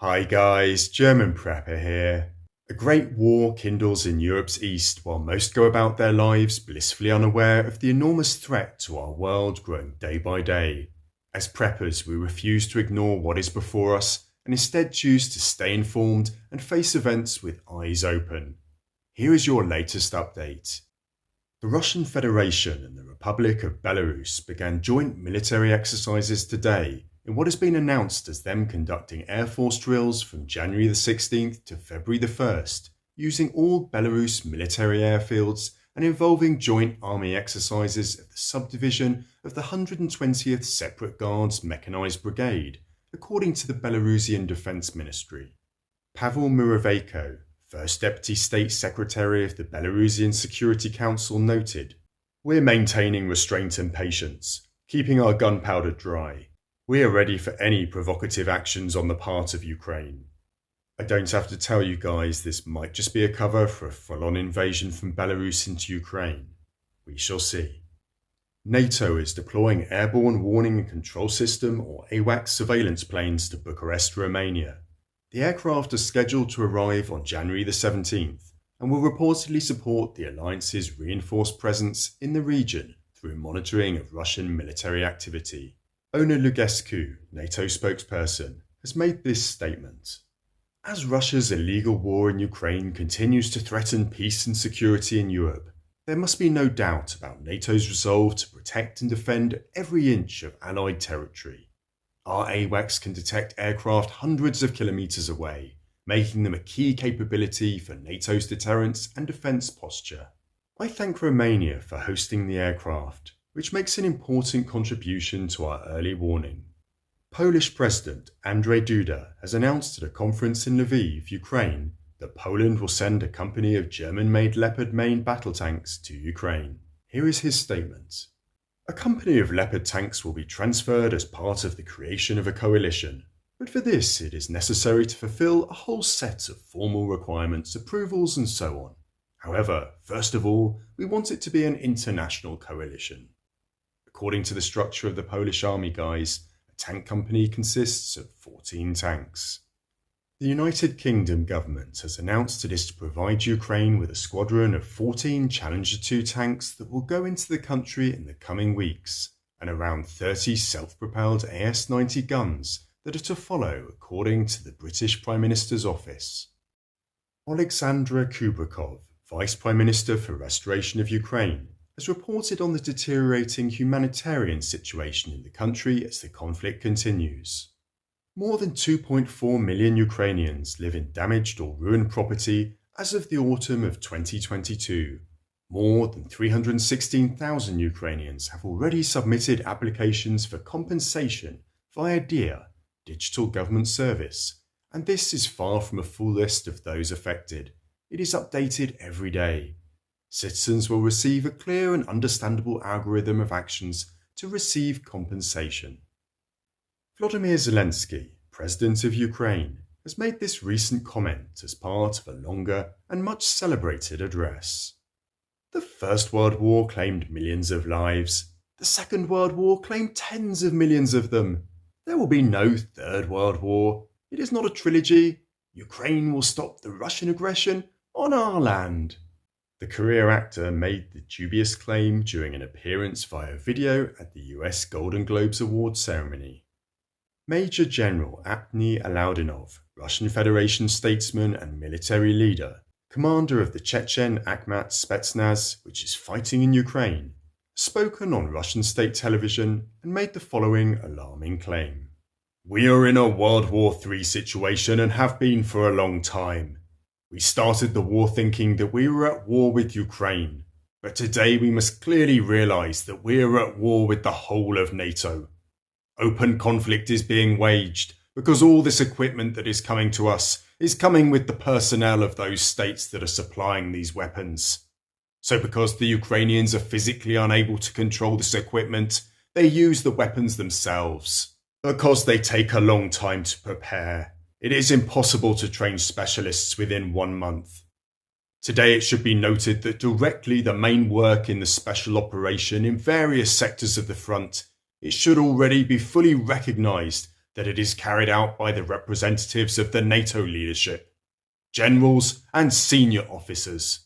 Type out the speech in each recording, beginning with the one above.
Hi guys, German Prepper here. A great war kindles in Europe's east while most go about their lives blissfully unaware of the enormous threat to our world growing day by day. As preppers, we refuse to ignore what is before us and instead choose to stay informed and face events with eyes open. Here is your latest update. The Russian Federation and the Republic of Belarus began joint military exercises today in what has been announced as them conducting Air Force drills from January the 16th to February the 1st, using all Belarus military airfields and involving joint army exercises of the subdivision of the 120th Separate Guards Mechanized Brigade, according to the Belarusian Defense Ministry. Pavel Muravenko, First Deputy State Secretary of the Belarusian Security Council, noted, "We're maintaining restraint and patience, keeping our gunpowder dry. We are ready for any provocative actions on the part of Ukraine." I don't have to tell you guys this might just be a cover for a full-on invasion from Belarus into Ukraine. We shall see. NATO is deploying Airborne Warning and Control System or AWACS surveillance planes to Bucharest, Romania. The aircraft are scheduled to arrive on January the 17th and will reportedly support the alliance's reinforced presence in the region through monitoring of Russian military activity. Ona Lugescu, NATO spokesperson, has made this statement. As Russia's illegal war in Ukraine continues to threaten peace and security in Europe, there must be no doubt about NATO's resolve to protect and defend every inch of Allied territory. Our AWACS can detect aircraft hundreds of kilometres away, making them a key capability for NATO's deterrence and defence posture. I thank Romania for hosting the aircraft, which makes an important contribution to our early warning. Polish President Andrzej Duda has announced at a conference in Lviv, Ukraine, that Poland will send a company of German-made Leopard main battle tanks to Ukraine. Here is his statement. "A company of Leopard tanks will be transferred as part of the creation of a coalition, but for this it is necessary to fulfill a whole set of formal requirements, approvals and so on. However, first of all, we want it to be an international coalition." According to the structure of the Polish army, guys, a tank company consists of 14 tanks. The United Kingdom government has announced it is to provide Ukraine with a squadron of 14 Challenger 2 tanks that will go into the country in the coming weeks, and around 30 self-propelled AS-90 guns that are to follow, according to the British Prime Minister's office. Oleksandra Kubrikov, Vice Prime Minister for Restoration of Ukraine, has reported on the deteriorating humanitarian situation in the country as the conflict continues. More than 2.4 million Ukrainians live in damaged or ruined property as of the autumn of 2022. More than 316,000 Ukrainians have already submitted applications for compensation via DIA, Digital Government Service, and this is far from a full list of those affected. It is updated every day. Citizens will receive a clear and understandable algorithm of actions to receive compensation. Volodymyr Zelensky, President of Ukraine, has made this recent comment as part of a longer and much celebrated address. "The First World War claimed millions of lives. The Second World War claimed tens of millions of them. There will be no Third World War. It is not a trilogy. Ukraine will stop the Russian aggression on our land." The career actor made the dubious claim during an appearance via video at the US Golden Globes Awards ceremony. Major General Apni Alaudinov, Russian Federation statesman and military leader, commander of the Chechen Akhmat Spetsnaz, which is fighting in Ukraine, spoken on Russian state television and made the following alarming claim. "We are in a World War III situation and have been for a long time. We started the war thinking that we were at war with Ukraine, but today we must clearly realize that we are at war with the whole of NATO. Open conflict is being waged because all this equipment that is coming to us is coming with the personnel of those states that are supplying these weapons. So because the Ukrainians are physically unable to control this equipment, they use the weapons themselves. Because they take a long time to prepare, it is impossible to train specialists within 1 month. Today it should be noted that directly the main work in the special operation in various sectors of the front, it should already be fully recognised that it is carried out by the representatives of the NATO leadership, generals and senior officers.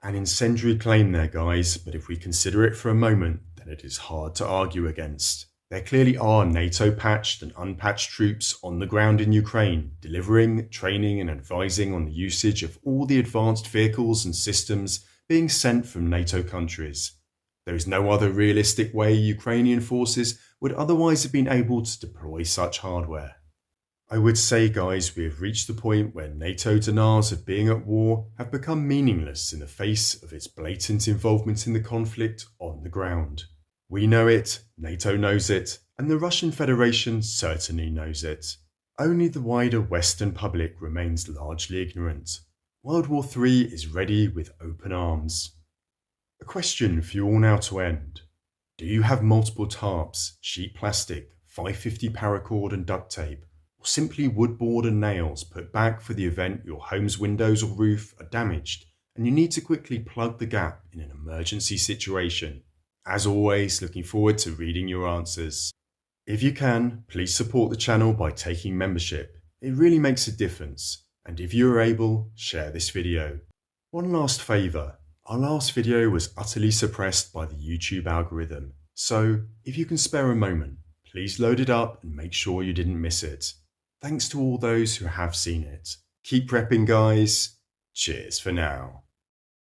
An incendiary claim there, guys, but if we consider it for a moment, then it is hard to argue against. There clearly are NATO patched and unpatched troops on the ground in Ukraine, delivering, training and advising on the usage of all the advanced vehicles and systems being sent from NATO countries. There is no other realistic way Ukrainian forces would otherwise have been able to deploy such hardware. I would say, guys, we have reached the point where NATO denials of being at war have become meaningless in the face of its blatant involvement in the conflict on the ground. We know it, NATO knows it, and the Russian Federation certainly knows it. Only the wider Western public remains largely ignorant. World War III is ready with open arms. A question for you all now to end. Do you have multiple tarps, sheet plastic, 550 paracord and duct tape, or simply wood board and nails put back for the event your home's windows or roof are damaged and you need to quickly plug the gap in an emergency situation? As always, looking forward to reading your answers. If you can, please support the channel by taking membership. It really makes a difference. And if you are able, share this video. One last favour. Our last video was utterly suppressed by the YouTube algorithm. So, if you can spare a moment, please load it up and make sure you didn't miss it. Thanks to all those who have seen it. Keep prepping, guys. Cheers for now.